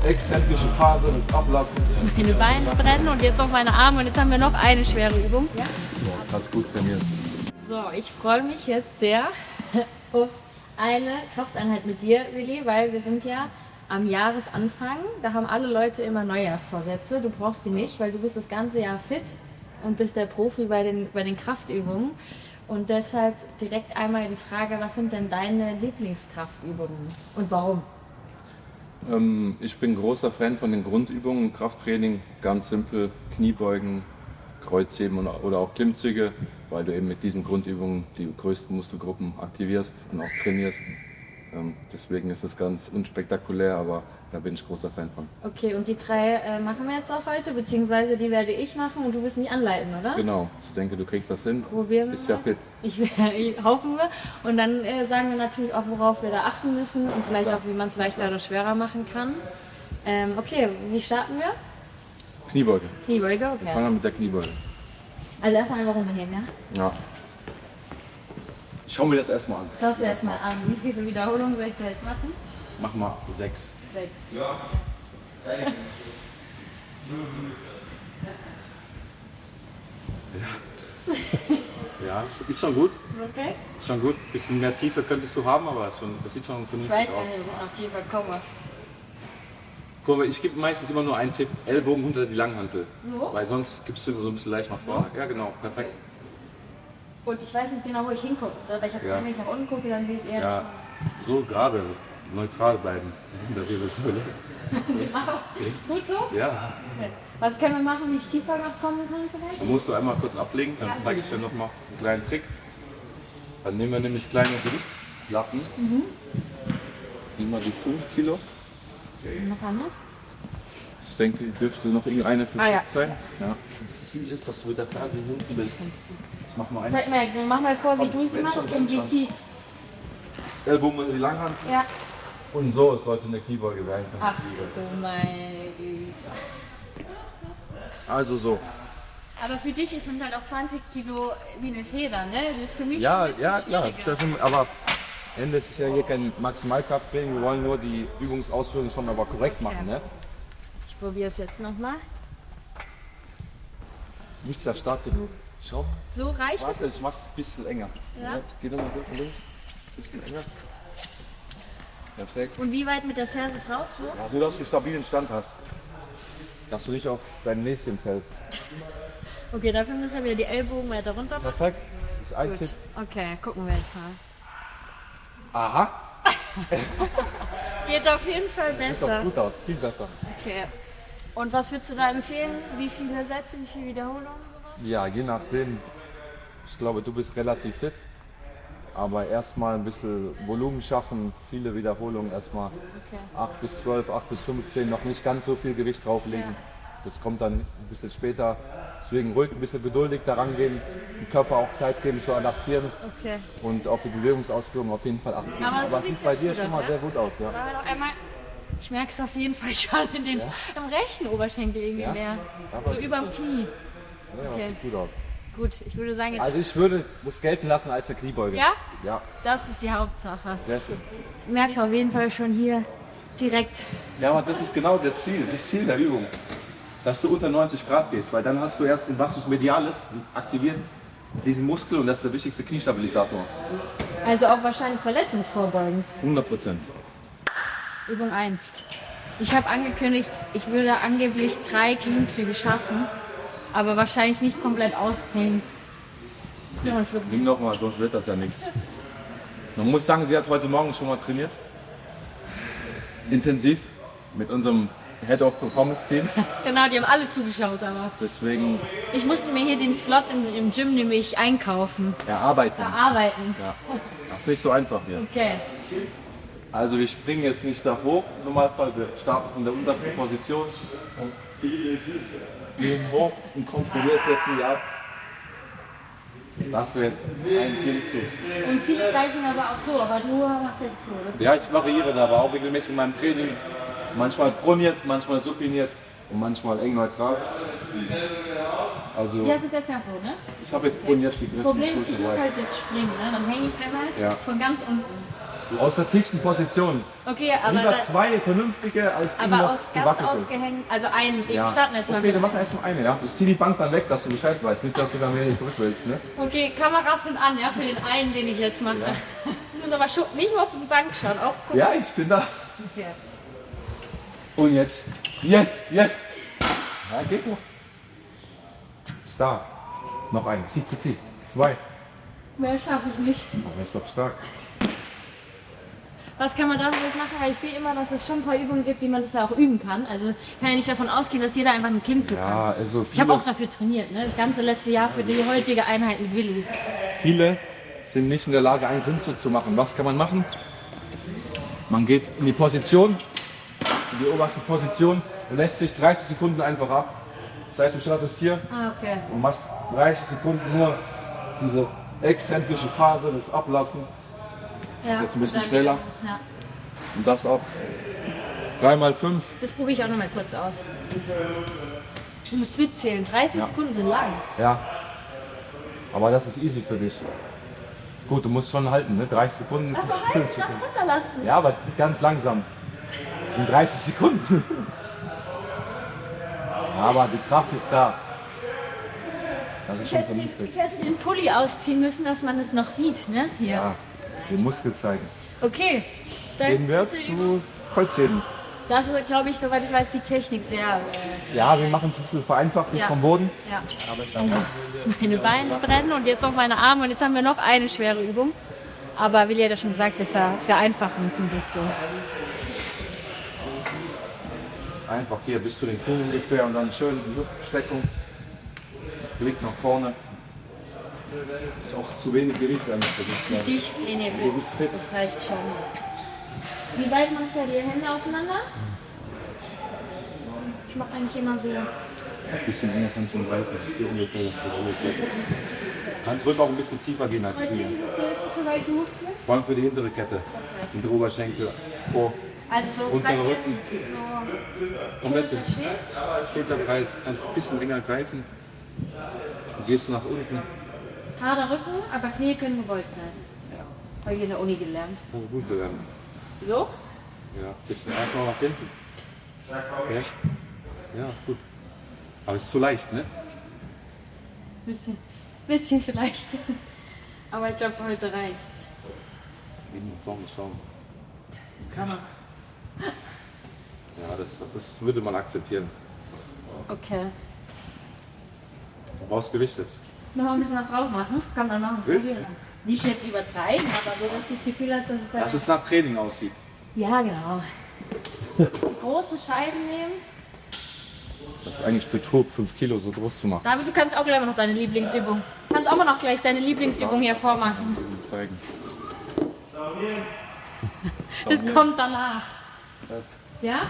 exzentrische Phase, das Ablassen. Meine Beine brennen und jetzt auch meine Arme und jetzt haben wir noch eine schwere Übung. Ja? Hast gut trainiert. So, ich freue mich jetzt sehr auf eine Krafteinheit mit dir, Willi, weil wir sind ja am Jahresanfang. Da haben alle Leute immer Neujahrsvorsätze. Du brauchst die nicht, weil du bist das ganze Jahr fit und bist der Profi bei den Kraftübungen. Und deshalb direkt einmal die Frage, was sind denn deine Lieblingskraftübungen und warum? Ich bin großer Fan von den Grundübungen im Krafttraining. Ganz simpel, Kniebeugen, Kreuzheben oder auch Klimmzüge, weil du eben mit diesen Grundübungen die größten Muskelgruppen aktivierst und auch trainierst. Deswegen ist das ganz unspektakulär, aber da bin ich großer Fan von. Okay, und die drei machen wir jetzt auch heute, beziehungsweise die werde ich machen und du wirst mich anleiten, oder? Genau, ich denke, du kriegst das hin. Probieren wir Bist ja mal. fit. Hoffen wir. Und dann sagen wir natürlich auch, worauf wir da achten müssen und vielleicht auch, wie man es leichter oder schwerer machen kann. Okay, wie starten wir? Kniebeuge. Kniebeuge, okay. Fangen wir mit der Kniebeuge. Also erstmal eine Runde heben, ja? Ja. Ich schau mir das erstmal an. Schau dir erstmal an. Wie viele Wiederholungen soll ich da jetzt machen? Mach mal 6. 6. Ja. Ja, ist schon gut. Okay. Ist schon gut. Bisschen mehr Tiefe könntest du haben, aber das sieht schon Ich vernünftig weiß aus. gar nicht, ob ich noch tiefer komme. Guck mal, ich gebe meistens immer nur einen Tipp: Ellbogen unter die Langhantel. So? Weil sonst gibst du so ein bisschen leicht nach vorne. Ja, genau, perfekt. Und ich weiß nicht genau, wo ich hingucken soll, weil ich habe wenn ich nach unten gucke, dann will ich eher. Ja, so gerade, neutral bleiben in der Wirbelsäule. Gut so? Ja, Okay. Was können wir machen, wie ich tiefer noch kommen kann vielleicht? dann musst du einmal kurz ablegen, dann zeige ich dir nochmal einen kleinen Trick. Dann nehmen wir nämlich kleine Gewichtsplatten. Nehmen wir die 5 Kilo. Noch anders? Ich denke, dürfte noch irgendeine für ja. sein. Ja. Das Ziel ist, dass du mit der Ferse hinten bist. Ich mach mal Mach mal vor, wie du sie wenn machst schon, und wie schon. tief. Ellbogen unter die Langhand. Ja. Und so sollte eine Kniebeuge sein. Ach du meine Güte. Also so. Aber für dich sind halt auch 20 Kilo wie eine Feder, ne? Das ist für mich schon Ja, ein bisschen ja, klar. schwieriger. Ist ja schon, aber am Ende ist es ja hier kein Maximalkrafttraining. Wir wollen nur die Übungsausführung schon aber korrekt machen. Ne? Ich probiere es jetzt nochmal. Nicht sehr stark genug. Schau. So reicht es? Warte, ich mach's ein bisschen enger. Ja. Geh doch mal links. Bisschen enger. Perfekt. Und wie weit mit der Ferse drauf? So? Ja, so dass du stabilen Stand hast. Dass du nicht auf dein Näschen fällst. Okay, dafür müssen wir wieder die Ellbogen weiter runter machen. Perfekt. Das ist ein Gut. Tipp. Okay, gucken wir jetzt mal. Aha. Geht auf jeden Fall Sieht doch besser. gut aus. Viel besser. Okay. Und was würdest du da empfehlen? Wie viele Sätze, wie viele Wiederholungen? Sowas? Ja, je nachdem. Ich glaube, du bist relativ fit. Aber erstmal ein bisschen Volumen schaffen, viele Wiederholungen erstmal. Okay. 8 bis 12, 8 bis 15, noch nicht ganz so viel Gewicht drauflegen. Ja. Das kommt dann ein bisschen später. Deswegen ruhig, ein bisschen geduldig daran gehen, dem Körper auch Zeit geben zu adaptieren Okay. und auf die Bewegungsausführung auf jeden Fall achten. Aber so Aber es sieht's sieht bei jetzt dir gut schon aus, mal ne? sehr gut aus. Ja. Machen wir noch einmal. Ich merke es auf jeden Fall schon im rechten Oberschenkel irgendwie Ja? mehr. Aber So überm Knie. Ja, Okay. sieht gut aus. Gut, ich würde sagen, jetzt. Also ich würde das gelten lassen als eine Kniebeuge. Ja? Ja, Das ist die Hauptsache. sehr schön. Merkst auf jeden Fall schon hier direkt. Ja, aber das ist genau das Ziel der Übung. Dass du unter 90 Grad gehst, weil dann hast du erst den Vastus medialis aktiviert, diesen Muskel, und das ist der wichtigste Kniestabilisator. Also auch wahrscheinlich verletzungsvorbeugend. 100%. Übung 1. Ich habe angekündigt, ich würde angeblich 3 Klimmzüge schaffen, aber wahrscheinlich nicht komplett aushängend. Nimm noch mal, sonst wird das ja nichts. Man muss sagen, sie hat heute Morgen schon mal trainiert. Intensiv mit unserem Head of Performance Team. Genau, die haben alle zugeschaut, aber Deswegen ich musste mir hier den Slot im Gym nämlich einkaufen, erarbeiten. erarbeiten. Ja. Das ist nicht so einfach hier. Okay. Also wir springen jetzt nicht da hoch, im Normalfall, wir starten von der untersten Position und gehen hoch und kontrolliert setzen die ab. Das wird ein Klimmzug. Und viele greifen aber auch so, aber du machst jetzt so. Das Ja, ich variiere da aber auch regelmäßig in meinem Training. Manchmal proniert, manchmal supiniert und manchmal eng neutral. Also ja, das ist jetzt ja so, ne? ich habe jetzt proniert gegriffen. Problem ist, ich Schulter muss weit. halt jetzt springen, ne? Dann hänge ich einmal Ja. von ganz unten. Aus der tiefsten Position. Okay, aber, Lieber zwei vernünftige als aber irgendwas aus ganz gewackeltes. ausgehängt, also einen, wir Ja. starten jetzt mal Okay, mit dann machen wir einem. erstmal eine, ja. Ich zieh die Bank dann weg, dass du Bescheid weißt. Nicht, dass du dann wieder zurück willst, ne? Okay, Kameras sind an, ja, für den einen, den ich jetzt mache. Du musst aber schon nicht nur auf die Bank schauen, auch gucken. Ja, ich bin da. Okay. Und jetzt. Yes, yes. Ja, geht doch. Stark. Noch einen. Zieh. Zwei. Mehr schaffe ich nicht. Aber ist doch stark. Was kann man da so machen? Weil ich sehe immer, dass es schon ein paar Übungen gibt, wie man das ja auch üben kann. Also kann ja nicht davon ausgehen, dass jeder einfach einen Klimmzug kann. Ja, also Ich habe auch dafür trainiert, ne? Das ganze letzte Jahr für die heutige Einheit mit Willi. viele sind nicht in der Lage, einen Klimmzug zu machen. Was kann man machen? Man geht in die Position, in die oberste Position und lässt sich 30 Sekunden einfach ab. Das heißt, du startest hier Ah, okay. und machst 30 Sekunden nur diese exzentrische Phase, das Ablassen. Ja, jetzt ein bisschen dann- schneller. Ja. Und das auch 3x5. Das probiere ich auch noch mal kurz aus. Du musst mitzählen. 30 Ja. Sekunden sind lang. Ja. Aber das ist easy für dich. Gut, du musst schon halten, ne? 30 Sekunden. Also halt, 5 ich darf Sekunden. runterlassen. Ja, aber ganz langsam. Das sind 30 Sekunden. Aber die Kraft ist da. Das ist schon vernünftig. Ich hätte den Pulli ausziehen müssen, dass man es noch sieht, ne? Hier. Ja, den Muskel zeigen. Okay. Dann Gehen wir zu Kreuzheben. Das ist, glaube ich, soweit ich weiß, die Technik sehr. Ja, wir machen es ein bisschen vereinfacht, nicht Ja. vom Boden. Ja. Aber ich Also, meine Beine brennen und jetzt auch meine Arme. Und jetzt haben wir noch eine schwere Übung. Aber Willi hat ja schon gesagt, wir vereinfachen es ein bisschen. einfach hier bis zu den Knien ungefähr und dann schön die Luftsteckung. Blick nach vorne. Das ist auch zu wenig Gewicht einfach für dich. Für dich? Nee, Du bist fit. das reicht schon. Wie weit machst du die Hände auseinander? Ich mache eigentlich immer so. Ein bisschen enger kann schon sein. Hier ungefähr. Kannst ruhig auch ein bisschen tiefer gehen als Wofür Knie. ist das für welche Muskeln? Vor allem für die hintere Kette. Hintere Oberschenkel. Oh, Also so Untere breit- Rücken. So komplett. Schulter Schulterbreit. Kannst ein bisschen enger greifen. Du gehst nach unten. Gerader Rücken, aber Knie können gebeugt sein. Ja. Habe ich in der Uni gelernt. Also gut werden. So? Ja, bisschen erstmal nach hinten. Ja. Ja, gut. Aber es ist zu leicht, ne? Bisschen vielleicht. Aber ich glaube, für heute reicht's. Gehen nach vorne schauen. Kann man. Ja, das würde man akzeptieren. Okay. Du brauchst Gewicht jetzt. Noch mal ein bisschen was drauf machen. Komm, dann machen wir Willst du? probieren. Nicht jetzt übertreiben, aber so, dass du das Gefühl hast, dass es bei Dass es nach Training aussieht. Ja, genau. Große Scheiben nehmen. Das ist eigentlich Betrug, 5 Kilo so groß zu machen. David, du kannst auch gleich mal noch deine Lieblingsübung. Du kannst auch mal noch gleich deine Lieblingsübung hier vormachen. Zeigen. Das kommt danach. Ja?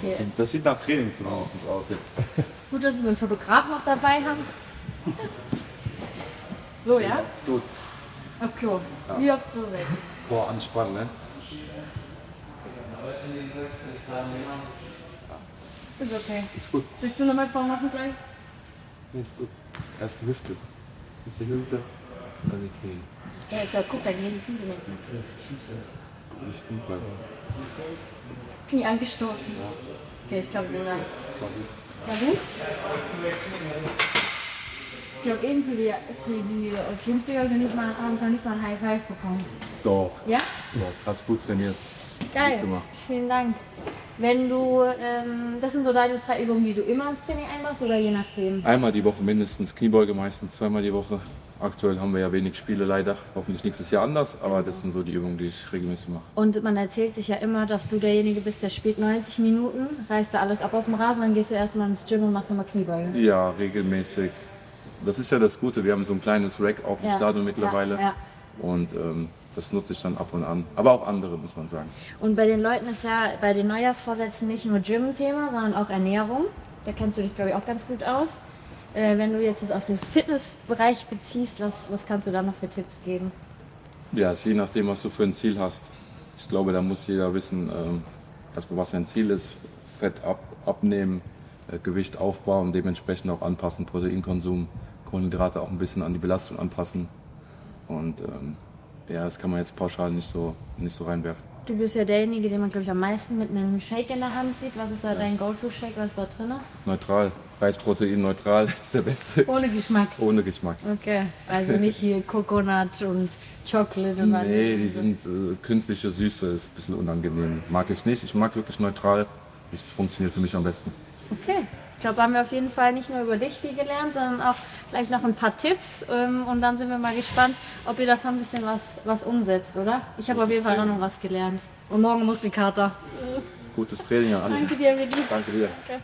Okay. Das sieht nach Training zumindest aus jetzt. Gut, dass wir einen Fotograf noch dabei haben. So, ja? Gut. Auf Klo. Wie aufs Klo setzen. Boah, anspannen, ne? Ist okay. Ist gut. Willst du nochmal vormachen gleich? Nee, ist gut. Erste Hüfte. Erste Hüfte. Also okay. Ja, ist ja, guck, da gehen die Füße wenigstens. Nicht gut bleiben. Knie angestoßen. Okay, ich glaube, wir sind gleich. War gut? Ich glaube, eben für die Klimmzüge haben wir nicht mal ein High Five bekommen. Doch. Ja? Ja, krass gut trainiert. Geil. Gut gemacht. Vielen Dank. Wenn du, das sind so deine 3 Übungen, die du immer ins Training einmachst oder je nachdem? Einmal die Woche mindestens, Kniebeuge meistens zweimal die Woche. Aktuell haben wir ja wenig Spiele leider. Hoffentlich nächstes Jahr anders, aber das sind so die Übungen, die ich regelmäßig mache. Und man erzählt sich ja immer, dass du derjenige bist, der spielt 90 Minuten, reißt da alles ab auf dem Rasen, dann gehst du erstmal ins Gym und machst nochmal Kniebeuge. Ja, regelmäßig. Das ist ja das Gute, wir haben so ein kleines Rack auch im Stadion mittlerweile. Ja. Und das nutze ich dann ab und an. Aber auch andere, muss man sagen. Und bei den Leuten ist ja bei den Neujahrsvorsätzen nicht nur Gym-Thema, sondern auch Ernährung. Da kennst du dich, glaube ich, auch ganz gut aus. Wenn du jetzt das auf den Fitnessbereich beziehst, was kannst du da noch für Tipps geben? Ja, ist je nachdem, was du für ein Ziel hast. Ich glaube, da muss jeder wissen, erstmal, was sein Ziel ist. Fett abnehmen, Gewicht aufbauen, dementsprechend auch anpassen, Proteinkonsum, Kohlenhydrate auch ein bisschen an die Belastung anpassen. Und Ja, das kann man jetzt pauschal nicht so reinwerfen. Du bist ja derjenige, den man, glaube ich, am meisten mit einem Shake in der Hand sieht. Was ist da dein Go-To-Shake? Was ist da drin? Neutral. Reisprotein neutral ist der beste. Ohne Geschmack. Ohne Geschmack. Okay, also nicht hier Coconut und Chocolate und was. Nee, die sind künstliche Süße, ist ein bisschen unangenehm. Mag ich nicht. Ich mag wirklich neutral. Das funktioniert für mich am besten. Okay. Ich glaube, haben wir auf jeden Fall nicht nur über dich viel gelernt, sondern auch gleich noch ein paar Tipps. Und dann sind wir mal gespannt, ob ihr davon ein bisschen was umsetzt, oder? Ich habe auf jeden Fall auch noch was gelernt. Und morgen Muskelkater. Gutes Training an alle. Danke dir, Willi. Danke dir. Danke.